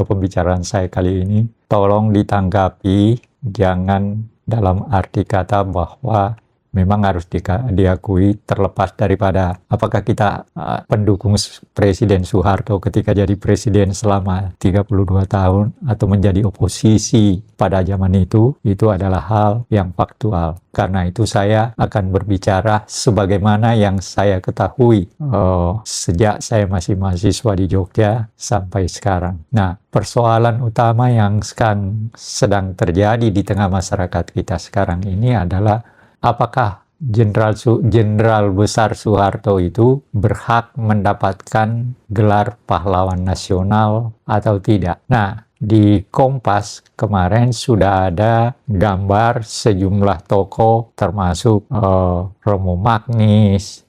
atau pembicaraan saya kali ini, tolong ditanggapi, jangan dalam arti kata bahwa memang harus diakui terlepas daripada apakah kita pendukung Presiden Soeharto ketika jadi presiden selama 32 tahun atau menjadi oposisi pada zaman itu adalah hal yang faktual. Karena itu saya akan berbicara sebagaimana yang saya ketahui sejak saya masih mahasiswa di Jogja sampai sekarang. Nah, persoalan utama yang sekarang sedang terjadi di tengah masyarakat kita sekarang ini adalah apakah Jenderal Besar Soeharto itu berhak mendapatkan gelar pahlawan nasional atau tidak? Nah, di Kompas kemarin sudah ada gambar sejumlah tokoh termasuk Romo Magnis,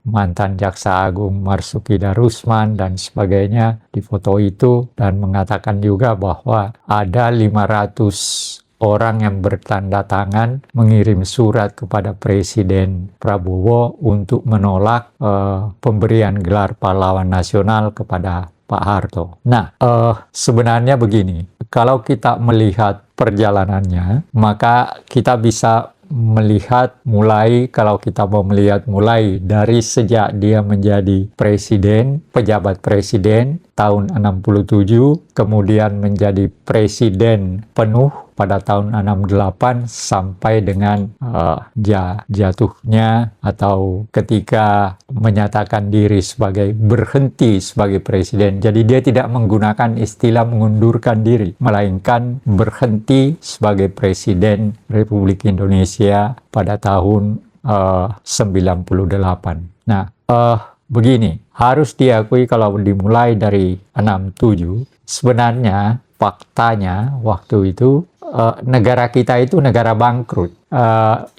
mantan Jaksa Agung Marsuki Darusman dan sebagainya di foto itu, dan mengatakan juga bahwa ada 500 orang yang bertanda tangan mengirim surat kepada Presiden Prabowo untuk menolak pemberian gelar pahlawan nasional kepada Pak Harto. Nah, sebenarnya begini, kalau kita melihat perjalanannya, maka kita bisa melihat kalau kita mau melihat mulai dari sejak dia menjadi presiden, pejabat presiden tahun 67, kemudian menjadi presiden penuh pada tahun 68 sampai dengan jatuhnya atau ketika menyatakan diri berhenti sebagai presiden. Jadi dia tidak menggunakan istilah mengundurkan diri, melainkan berhenti sebagai presiden Republik Indonesia pada tahun 98. Nah, begini, harus diakui kalau dimulai dari 67, sebenarnya faktanya waktu itu negara kita itu negara bangkrut.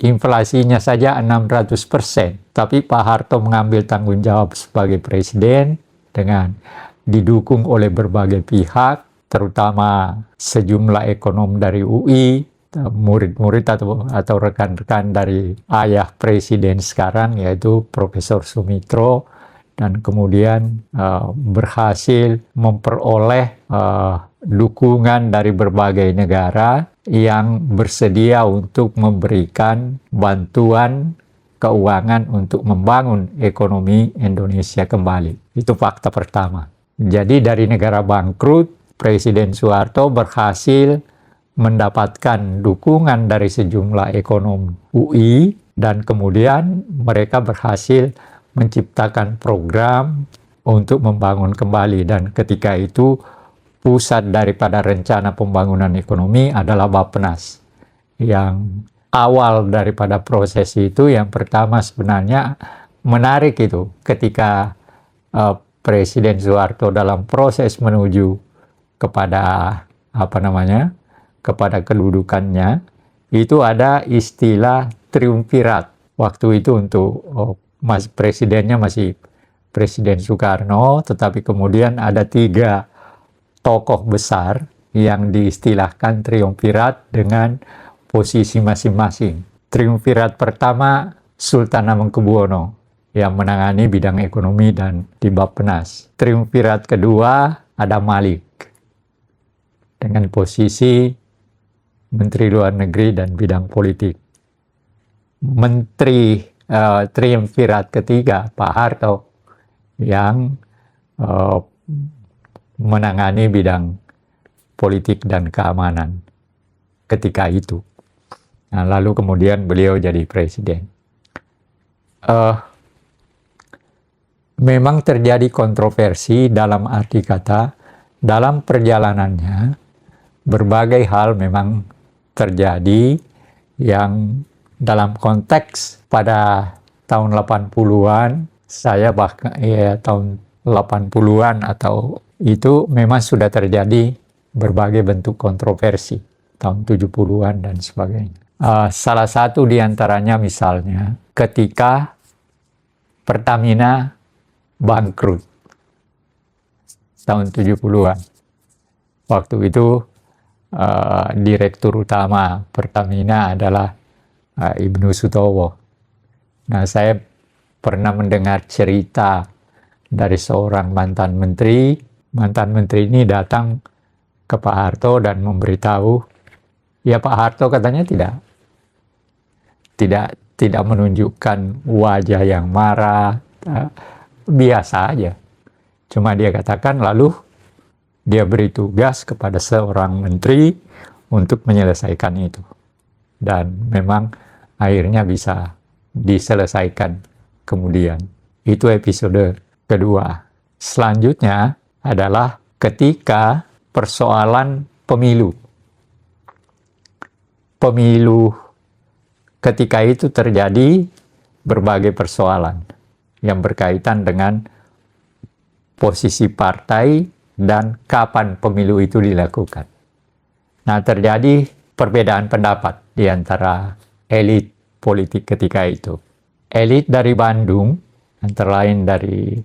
Inflasinya saja 600%. Tapi Pak Harto mengambil tanggung jawab sebagai presiden dengan didukung oleh berbagai pihak, terutama sejumlah ekonom dari UI, murid-murid atau rekan-rekan dari ayah presiden sekarang, yaitu Profesor Sumitro, dan kemudian berhasil memperoleh dukungan dari berbagai negara yang bersedia untuk memberikan bantuan keuangan untuk membangun ekonomi Indonesia kembali. Itu fakta pertama. Jadi dari negara bangkrut, Presiden Soeharto berhasil mendapatkan dukungan dari sejumlah ekonom UI, dan kemudian mereka berhasil menciptakan program untuk membangun kembali. Dan ketika itu pusat daripada rencana pembangunan ekonomi adalah Bappenas. Yang awal daripada proses itu, yang pertama sebenarnya menarik itu ketika Presiden Soeharto dalam proses menuju kepada kepada kedudukannya, itu ada istilah triumvirat. Waktu itu untuk presidennya masih Presiden Soekarno, tetapi kemudian ada 3 tokoh besar yang diistilahkan triumvirat dengan posisi masing-masing. Triumvirat pertama Sultan Hamengkubuwono yang menangani bidang ekonomi dan di Bappenas. Triumvirat kedua ada Malik dengan posisi Menteri Luar Negeri dan bidang politik. Triumvirat ketiga Pak Harto yang menangani bidang politik dan keamanan ketika itu. Nah, lalu kemudian beliau jadi presiden. Memang terjadi kontroversi dalam arti kata, dalam perjalanannya berbagai hal memang terjadi yang dalam konteks pada tahun 80-an, saya bahkan tahun 80-an atau itu memang sudah terjadi berbagai bentuk kontroversi tahun 70-an dan sebagainya. Salah satu diantaranya misalnya ketika Pertamina bangkrut tahun 70-an. Waktu itu Direktur Utama Pertamina adalah Ibnu Sutowo. Nah, saya pernah mendengar cerita dari seorang mantan menteri mantan menteri ini datang ke Pak Harto dan memberitahu, ya Pak Harto katanya tidak menunjukkan wajah yang marah, biasa aja. Cuma dia katakan, lalu dia beri tugas kepada seorang menteri untuk menyelesaikan itu. Dan memang akhirnya bisa diselesaikan kemudian. Itu episode kedua. Selanjutnya adalah ketika persoalan pemilu. Pemilu ketika itu terjadi berbagai persoalan yang berkaitan dengan posisi partai dan kapan pemilu itu dilakukan. Nah, terjadi perbedaan pendapat di antara elit politik ketika itu. Elit dari Bandung, antara lain dari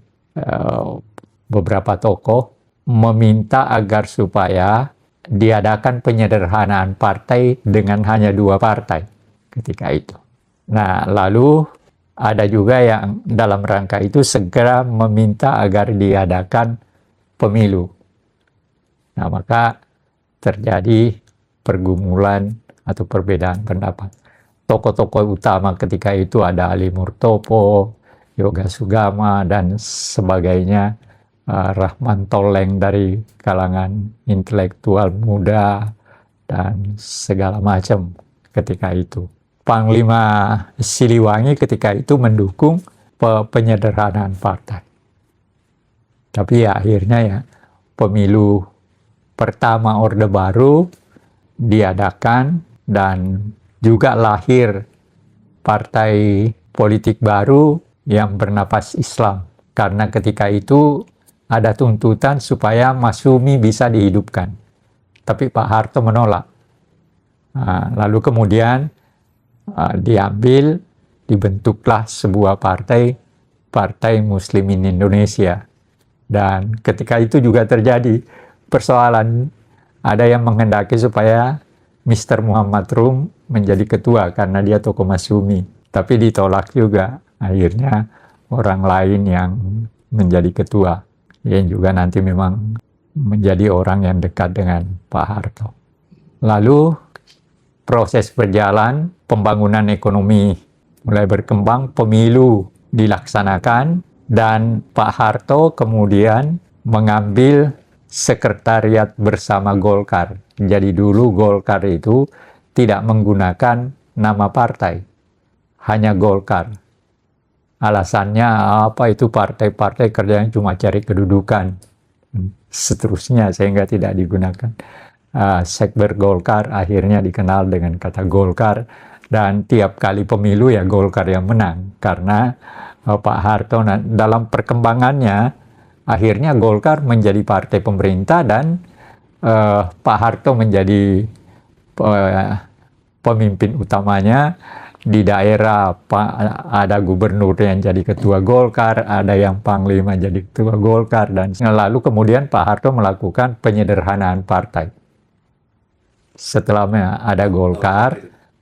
beberapa tokoh, meminta agar supaya diadakan penyederhanaan partai dengan hanya 2 partai ketika itu. Nah, lalu ada juga yang dalam rangka itu segera meminta agar diadakan pemilu. Nah, maka terjadi pergumulan atau perbedaan pendapat. Tokoh-tokoh utama ketika itu ada Ali Murtopo, Yoga Sugama, dan sebagainya, Rahman Toleng dari kalangan intelektual muda, dan segala macam ketika itu. Panglima Siliwangi ketika itu mendukung penyederhanaan partai. Tapi ya akhirnya ya pemilu pertama Orde Baru diadakan dan juga lahir partai politik baru yang bernapas Islam. Karena ketika itu ada tuntutan supaya Masyumi bisa dihidupkan. Tapi Pak Harto menolak. Lalu kemudian dibentuklah sebuah partai, Partai Muslimin Indonesia. Dan ketika itu juga terjadi persoalan, ada yang menghendaki supaya Mr. Muhammad Rum menjadi ketua karena dia tokoh Masyumi. Tapi ditolak juga. Akhirnya orang lain yang menjadi ketua. Yang juga nanti memang menjadi orang yang dekat dengan Pak Harto. Lalu proses berjalan, pembangunan ekonomi mulai berkembang, pemilu dilaksanakan, dan Pak Harto kemudian mengambil sekretariat bersama Golkar. Jadi dulu Golkar itu tidak menggunakan nama partai, hanya Golkar. Alasannya apa, itu partai-partai kerjanya cuma cari kedudukan, seterusnya, sehingga tidak digunakan. Sekber Golkar akhirnya dikenal dengan kata Golkar, dan tiap kali pemilu ya Golkar yang menang, karena Pak Harto dalam perkembangannya akhirnya Golkar menjadi partai pemerintah dan Pak Harto menjadi pemimpin utamanya. Di daerah ada gubernur yang jadi ketua Golkar, ada yang panglima jadi ketua Golkar, dan lalu kemudian Pak Harto melakukan penyederhanaan partai. Setelah ada Golkar,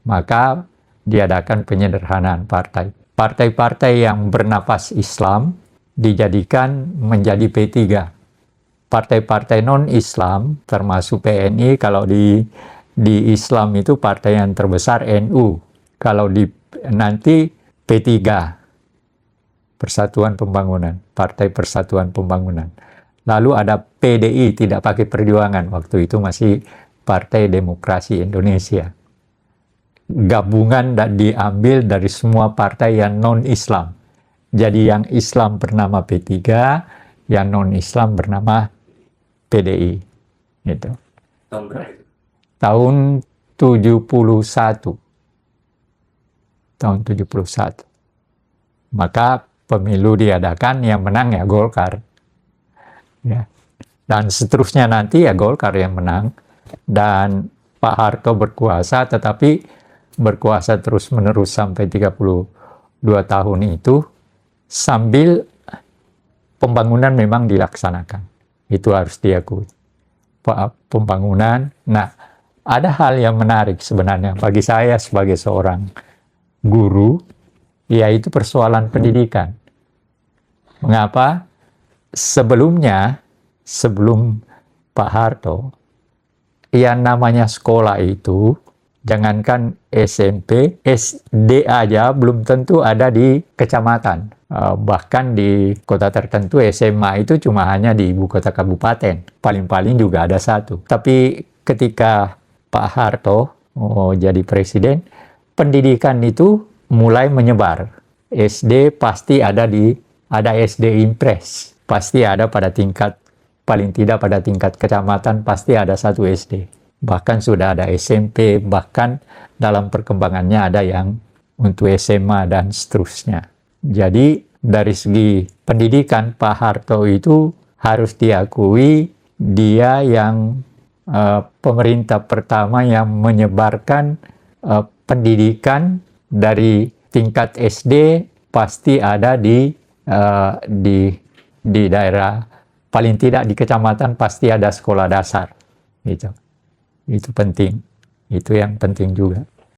maka diadakan penyederhanaan partai. Partai-partai yang bernapas Islam dijadikan menjadi P3. Partai-partai non-Islam, termasuk PNI, kalau di Islam itu partai yang terbesar NU. Kalau nanti P3, Persatuan Pembangunan, Partai Persatuan Pembangunan. Lalu ada PDI, tidak pakai perjuangan, waktu itu masih Partai Demokrasi Indonesia. Gabungan diambil dari semua partai yang non-Islam. Jadi yang Islam bernama P3, yang non-Islam bernama PDI. Gitu. Tahun berapa itu? Tahun 71. Tahun 71. Maka pemilu diadakan, yang menang ya Golkar. Ya. Dan seterusnya nanti ya Golkar yang menang. Dan Pak Harto berkuasa, tetapi berkuasa terus-menerus sampai 32 tahun itu, sambil pembangunan memang dilaksanakan. Itu harus diakui. Pembangunan. Nah, ada hal yang menarik sebenarnya bagi saya sebagai seorang guru, yaitu persoalan pendidikan. Mengapa? Sebelumnya sebelum Pak Harto, yang namanya sekolah itu, jangankan SMP, SD aja belum tentu ada di kecamatan. Bahkan di kota tertentu SMA itu cuma hanya di ibu kota kabupaten. Paling-paling juga ada satu. Tapi ketika Pak Harto jadi presiden, pendidikan itu mulai menyebar. SD pasti ada SD Impres. Pasti ada pada tingkat, paling tidak pada tingkat kecamatan pasti ada satu SD. Bahkan sudah ada SMP, bahkan dalam perkembangannya ada yang untuk SMA dan seterusnya. Jadi dari segi pendidikan, Pak Harto itu harus diakui dia yang pemerintah pertama yang menyebarkan pendidikan dari tingkat SD pasti ada di daerah, paling tidak di kecamatan pasti ada sekolah dasar gitu. Itu penting, itu yang penting juga.